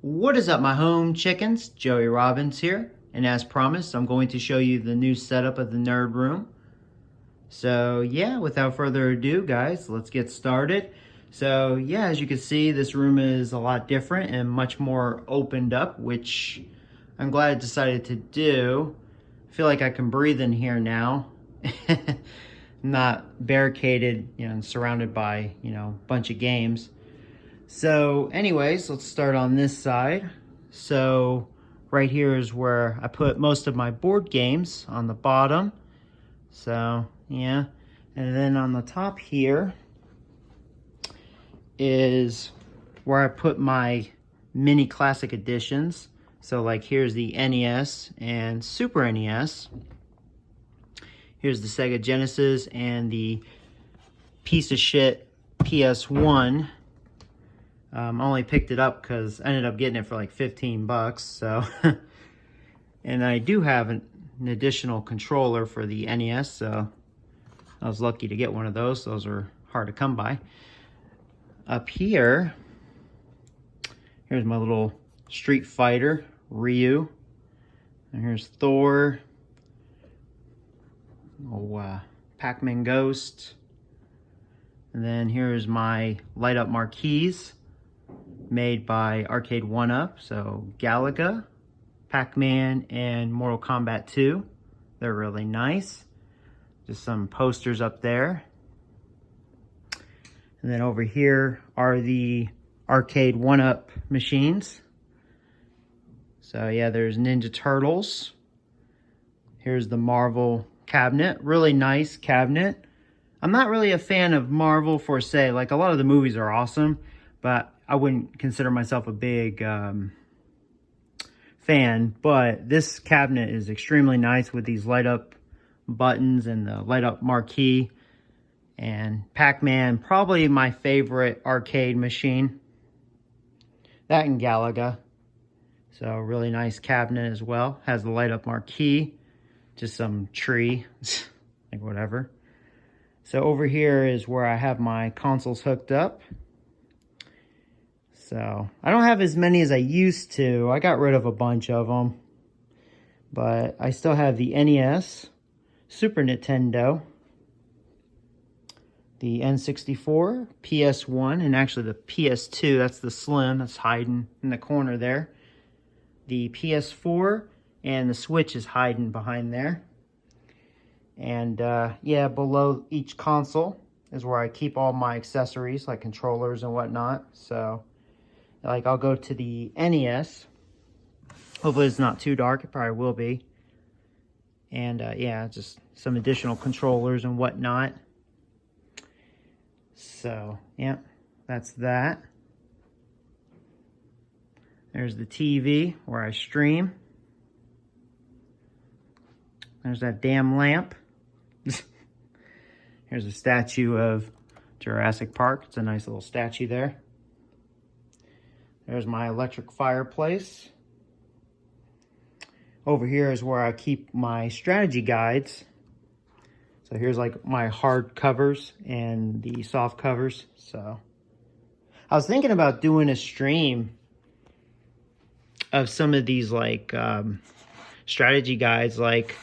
What is up, my home chickens? Joey Robbins here, and as promised, I'm going to show you the new setup of the Nerd Room. So yeah, without further ado, guys, let's get started. So yeah, as you can see, this room is a lot different and much more opened up, which I'm glad I decided to do. I feel like I can breathe in here now. Not barricaded, and surrounded by, a bunch of games. So anyways, let's start on this side. So right here is where I put most of my board games, on the bottom. So yeah, and then on the top here is where I put my mini classic editions. So like here's the NES and Super NES. Here's the Sega Genesis and the piece of shit PS1. I only picked it up because I ended up getting it for like 15 bucks. So, and I do have an additional controller for the NES. So I was lucky to get one of those. Those are hard to come by. Up here, here's my little Street Fighter Ryu. And here's Thor. Pac-Man Ghost. And then here's my light up marquees, made by Arcade1Up. So Galaga, Pac-Man, and Mortal Kombat 2. They're really nice. Just some posters up there. And then over here are the Arcade1Up machines. So yeah, there's Ninja Turtles. Here's the Marvel cabinet. Really nice cabinet. I'm not really a fan of Marvel for say. Like, a lot of the movies are awesome, but I wouldn't consider myself a big fan. But this cabinet is extremely nice with these light up buttons and the light up marquee. And Pac-Man, probably my favorite arcade machine. That and Galaga. So really nice cabinet as well. Has the light up marquee. Just some tree, like whatever. So over here is where I have my consoles hooked up. So I don't have as many as I used to. I got rid of a bunch of them. But I still have the NES, Super Nintendo, the N64, PS1, and actually the PS2. That's the Slim that's hiding in the corner there. The PS4 and the Switch is hiding behind there. And yeah, below each console is where I keep all my accessories, like controllers and whatnot. So, like, I'll go to the NES. Hopefully it's not too dark. It probably will be. And yeah, just some additional controllers and whatnot. So, yeah, that's that. There's the TV where I stream. There's that damn lamp. Here's a statue of Jurassic Park. It's a nice little statue there. There's my electric fireplace. Over here is where I keep my strategy guides. So here's like my hard covers and the soft covers. So I was thinking about doing a stream of some of these like strategy guides. Like,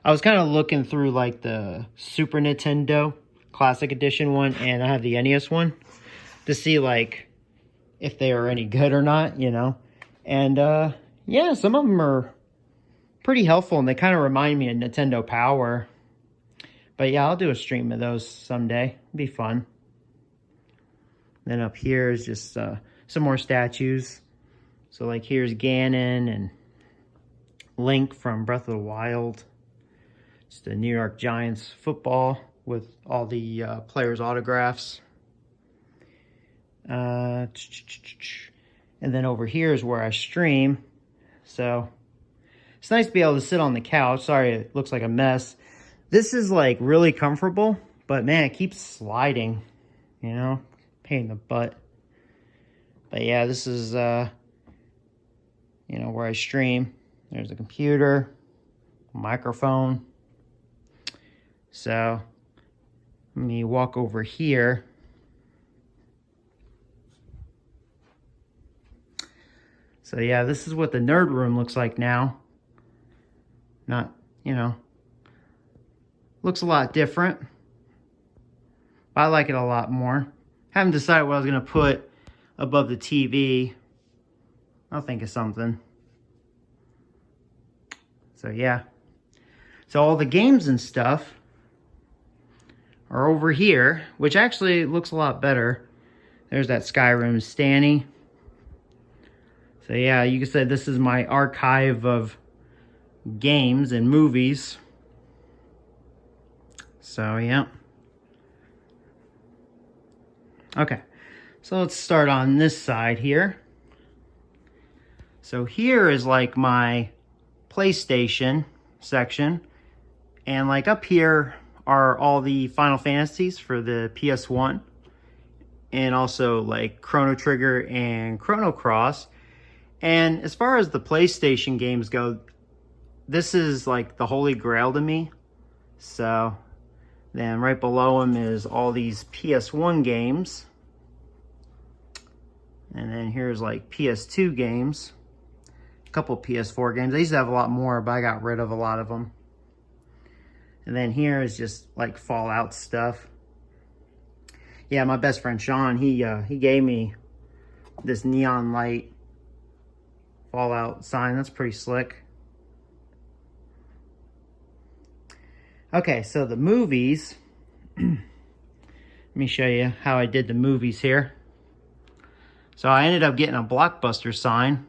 I was kind of looking through like the Super Nintendo Classic Edition one, and I have the NES one, to see like if they are any good or not, And yeah, some of them are pretty helpful, and they kind of remind me of Nintendo Power. But yeah, I'll do a stream of those someday. It'd be fun. Then up here is just some more statues. So like here's Ganon and Link from Breath of the Wild. It's the New York Giants football with all the players' autographs. And then over here is where I stream. So it's nice to be able to sit on the couch. Sorry, it looks like a mess. This is like really comfortable, but man, it keeps sliding, pain in the butt. But yeah, this is, where I stream. There's a computer, microphone. So let me walk over here. So yeah, this is what the nerd room looks like now. Not, you know, looks a lot different. I like it a lot more. Haven't decided what I was gonna put above the TV. I'll think of something. So yeah. So all the games and stuff are over here, which actually looks a lot better. There's that Skyrim Stanny. So yeah, you could say this is my archive of games and movies. So yeah. Okay, so let's start on this side here. So here is like my PlayStation section, and like up here are all the Final Fantasies for the PS1, and also like Chrono Trigger and Chrono Cross. And as far as the PlayStation games go, this is like the holy grail to me. So then right below them is all these PS1 games. And then here's like PS2 games. A couple PS4 games. I used to have a lot more, but I got rid of a lot of them. And then here is just like Fallout stuff. Yeah, my best friend Sean, he gave me this neon light Fallout sign. That's pretty slick. Okay, so the movies. Let me show you how I did the movies here. So I ended up getting a Blockbuster sign.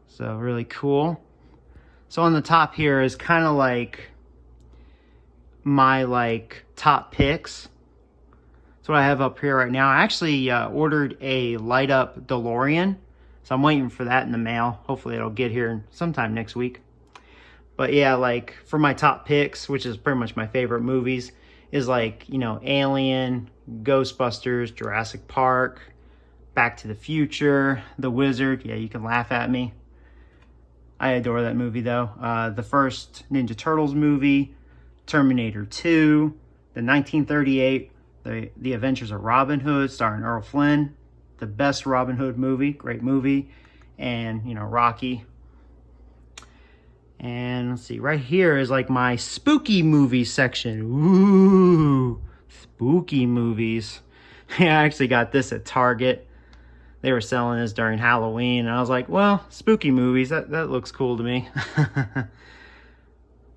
So really cool. So on the top here is kind of like my like top picks. That's what I have up here right now. I actually ordered a light up DeLorean. So I'm waiting for that in the mail. Hopefully it'll get here sometime next week. But yeah, like for my top picks, which is pretty much my favorite movies, is like, you know, Alien, Ghostbusters, Jurassic Park, Back to the Future, The Wizard. Yeah, you can laugh at me. I adore that movie though. The first Ninja Turtles movie, Terminator 2, the 1938, The Adventures of Robin Hood, starring Errol Flynn. The best Robin Hood movie, great movie. And, you know, Rocky. And let's see, right here is like my spooky movie section. Ooh, spooky movies. I actually got this at Target. They were selling this during Halloween, and I was like, well, spooky movies, that looks cool to me.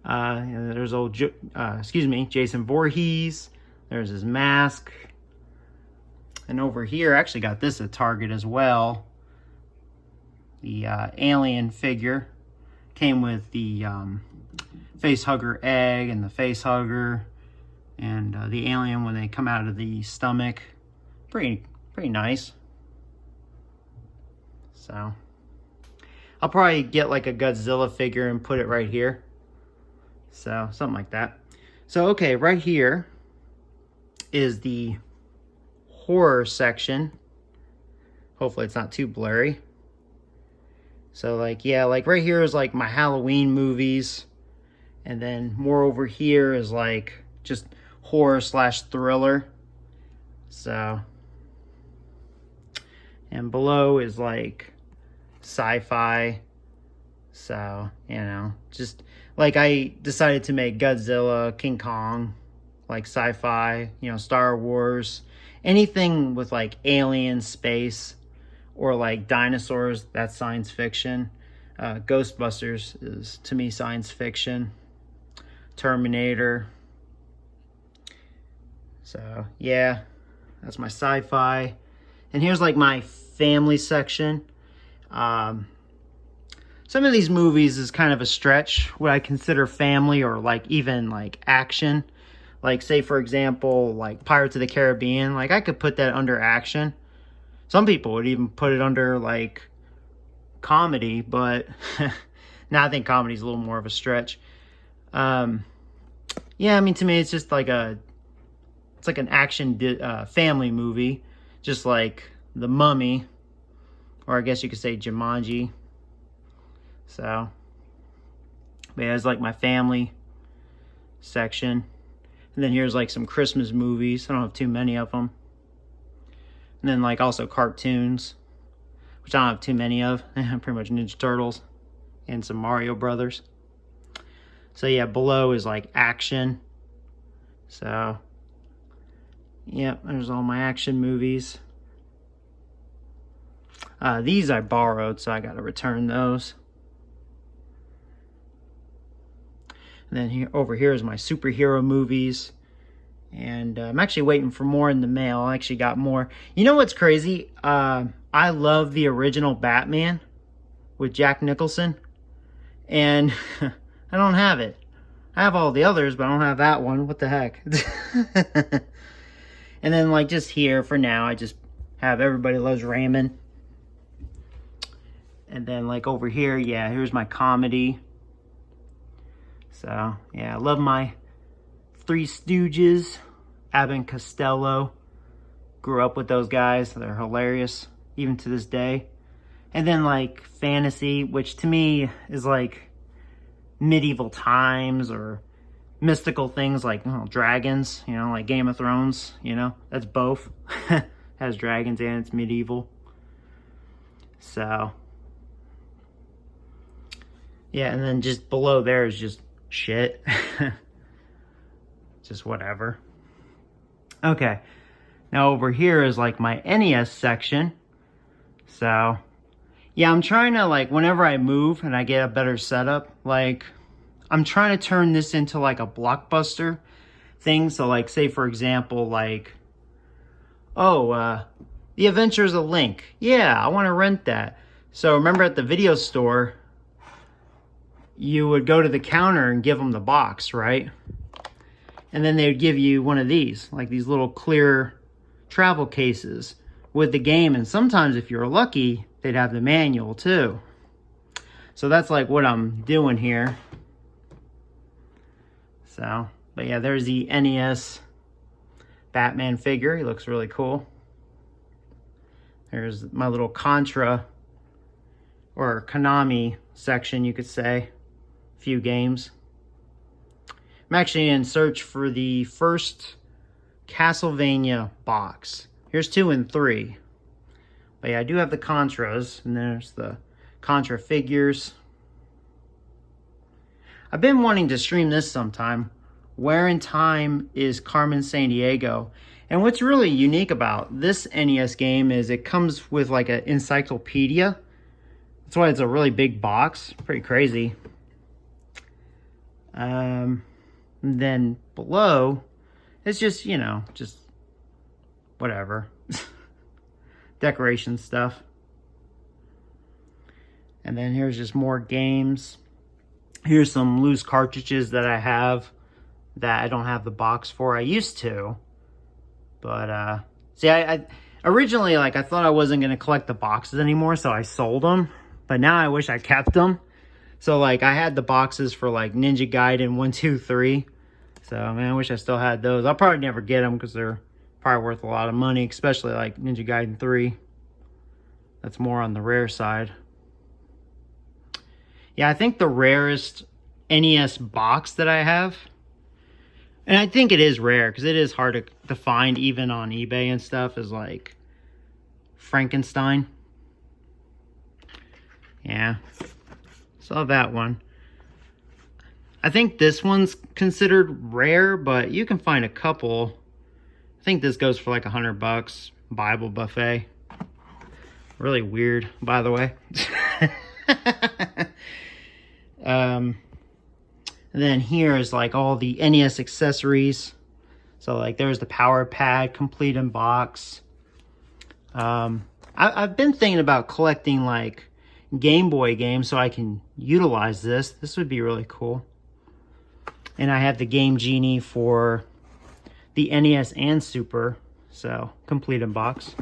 There's old, Jason Voorhees. There's his mask. And over here, I actually got this at Target as well. The alien figure. Came with the face hugger egg and the face hugger and the alien when they come out of the stomach. Pretty nice. So I'll probably get like a Godzilla figure and put it right here. So something like that. So okay, right here is the horror section. Hopefully it's not too blurry. So like, yeah, like right here is like my Halloween movies. And then more over here is like just horror / thriller. So, and below is like sci-fi. So, you know, just like I decided to make Godzilla, King Kong, like sci-fi, you know, Star Wars, anything with like alien space. Or like dinosaurs, that's science fiction. Ghostbusters is, to me, science fiction. Terminator. So, yeah, that's my sci-fi. And here's like my family section. Some of these movies is kind of a stretch, what I consider family or like even like action. Like say, for example, like Pirates of the Caribbean. Like I could put that under action. Some people would even put it under like comedy, but now I think comedy is a little more of a stretch. Yeah, I mean, to me, it's just like it's like an action family movie, just like The Mummy, or I guess you could say Jumanji. So, but yeah, it's like my family section. And then here's like some Christmas movies. I don't have too many of them. And then like also cartoons, which I don't have too many of. Pretty much Ninja Turtles and some Mario Brothers. So yeah, below is like action. So yeah, there's all my action movies. These I borrowed, so I got to return those. And then here, over here is my superhero movies. And I'm actually waiting for more in the mail. I actually got more. You know what's crazy? I love the original Batman with Jack Nicholson. And I don't have it. I have all the others, but I don't have that one. What the heck? And then like just here for now, I just have Everybody Loves Raymond. And then like over here, yeah, here's my comedy. So yeah, I love my Three Stooges, Abbott and Costello. Grew up with those guys. They're hilarious, even to this day. And then like fantasy, which to me is like medieval times or mystical things like dragons, like Game of Thrones, that's both. Has dragons and it's medieval. So yeah, and then just below there is just shit. Just whatever. Okay, now over here is like my NES section. So yeah, I'm trying to, like, whenever I move and I get a better setup, like, I'm trying to turn this into like a Blockbuster thing. So like, say for example, like, oh, The Adventures of Link. Yeah, I want to rent that. So remember at the video store, you would go to the counter and give them the box, right? And then they would give you one of these, like these little clear travel cases with the game. And sometimes if you're lucky, they'd have the manual too. So that's like what I'm doing here. So, but yeah, there's the NES Batman figure. He looks really cool. There's my little Contra or Konami section, you could say. A few games. I'm actually in search for the first Castlevania box. Here's 2 and 3. But yeah, I do have the Contras, and there's the Contra figures. I've been wanting to stream this sometime. Where in Time is Carmen Sandiego. And what's really unique about this NES game is it comes with like an encyclopedia. That's why it's a really big box. Pretty crazy. And then below, it's just, just whatever. Decoration stuff. And then here's just more games. Here's some loose cartridges that I have that I don't have the box for. I used to. But, see, I originally, like, I thought I wasn't going to collect the boxes anymore, so I sold them. But now I wish I kept them. So, like, I had the boxes for, like, Ninja Gaiden 1, 2, 3. So, man, I wish I still had those. I'll probably never get them because they're probably worth a lot of money, especially, like, Ninja Gaiden 3. That's more on the rare side. Yeah, I think the rarest NES box that I have, and I think it is rare because it is hard to find even on eBay and stuff, is like Frankenstein. Yeah. Saw that one. I think this one's considered rare, but you can find a couple. I think this goes for like $100. Bible Buffet. Really weird, by the way. And then here is like all the NES accessories. So like there's the power pad, complete in box. I've been thinking about collecting like Game Boy games so I can utilize this. This would be really cool. And I have the Game Genie for the NES and Super. So complete in box.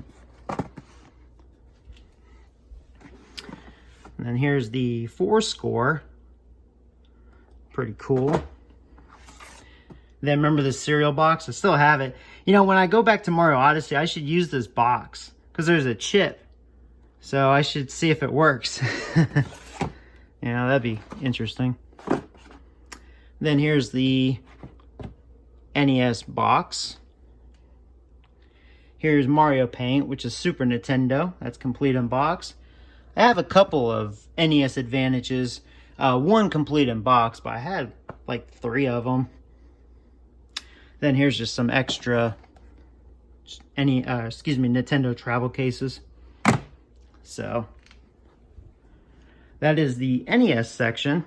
And then here's the 4-score. Pretty cool. Then remember the cereal box? I still have it. When I go back to Mario Odyssey, I should use this box because there's a chip. So I should see if it works. That'd be interesting. Then here's the NES box. Here's Mario Paint, which is Super Nintendo. That's complete in box. I have a couple of NES Advantages. One complete in box, but I had like 3 of them. Then here's just some extra Nintendo travel cases. So that is the NES section.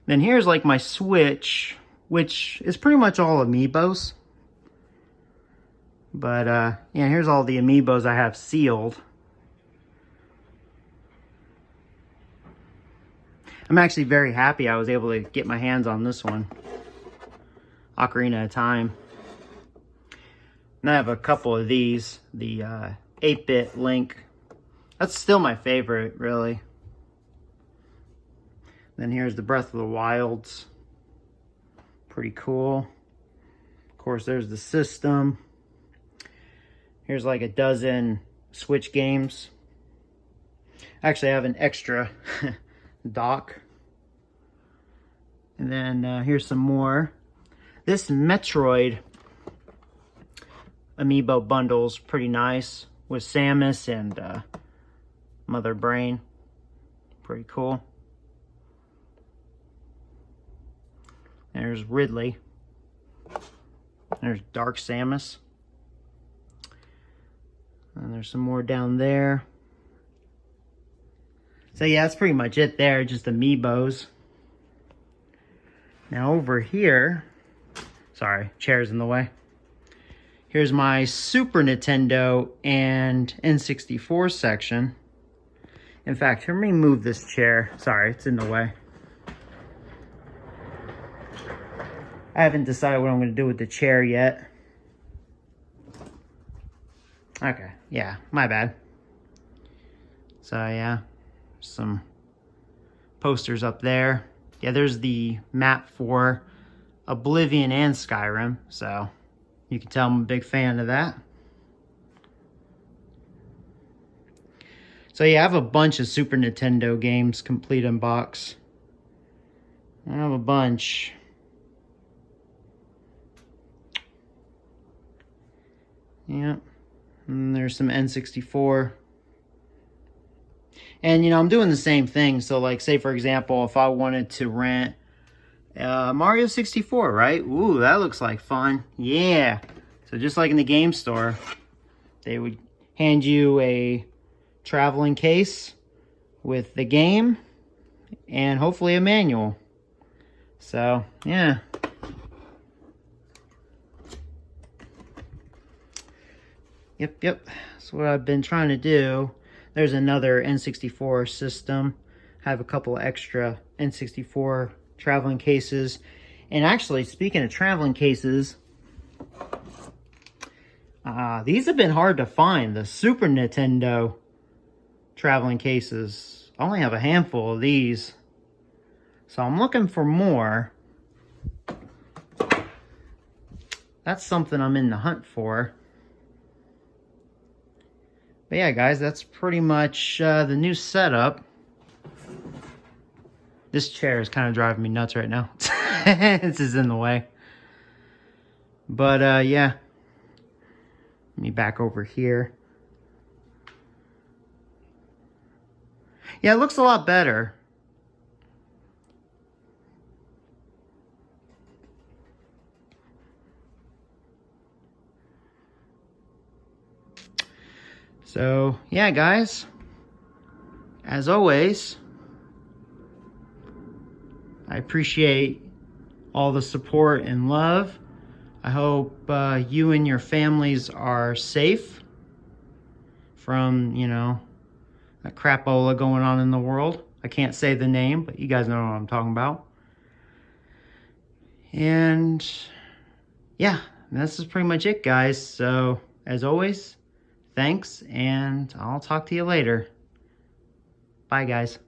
Then here's like my Switch, which is pretty much all amiibos. But yeah, here's all the amiibos I have sealed. I'm actually very happy I was able to get my hands on this one, Ocarina of Time. And I have a couple of these, the 8-bit Link. That's still my favorite, really. Then here's the Breath of the Wilds. Pretty cool. Of course, there's the system. Here's like a dozen Switch games. Actually, I have an extra dock. And then here's some more. This Metroid amiibo bundle's pretty nice with Samus and Mother Brain. Pretty cool. There's Ridley. There's Dark Samus. And there's some more down there. So yeah, that's pretty much it there, just amiibos. Now over here, sorry, chair's in the way. Here's my Super Nintendo and N64 section. In fact, let me move this chair. Sorry, it's in the way. I haven't decided what I'm going to do with the chair yet. Okay, yeah, my bad. So yeah, some posters up there. Yeah, there's the map for Oblivion and Skyrim, so you can tell I'm a big fan of that. So yeah, I have a bunch of Super Nintendo games complete in box. I have a bunch. Yeah, and there's some N64. And, you know, I'm doing the same thing. So, like, say, for example, if I wanted to rent Mario 64, right? Ooh, that looks like fun. Yeah. So, just like in the game store, they would hand you a traveling case with the game and hopefully a manual. So, yeah. Yep. That's what I've been trying to do. There's another N64 system. I have a couple extra N64 traveling cases. And actually, speaking of traveling cases, these have been hard to find. The Super Nintendo traveling cases. I only have a handful of these. So I'm looking for more. That's something I'm in the hunt for. But yeah, guys, that's pretty much the new setup. This chair is kind of driving me nuts right now. This is in the way. But yeah. Let me back over here. Yeah, it looks a lot better. So, yeah, guys, as always, I appreciate all the support and love. I hope you and your families are safe from, you know, that crapola going on in the world. I can't say the name, but you guys know what I'm talking about. And, yeah, this is pretty much it, guys. So, as always, thanks, and I'll talk to you later. Bye, guys.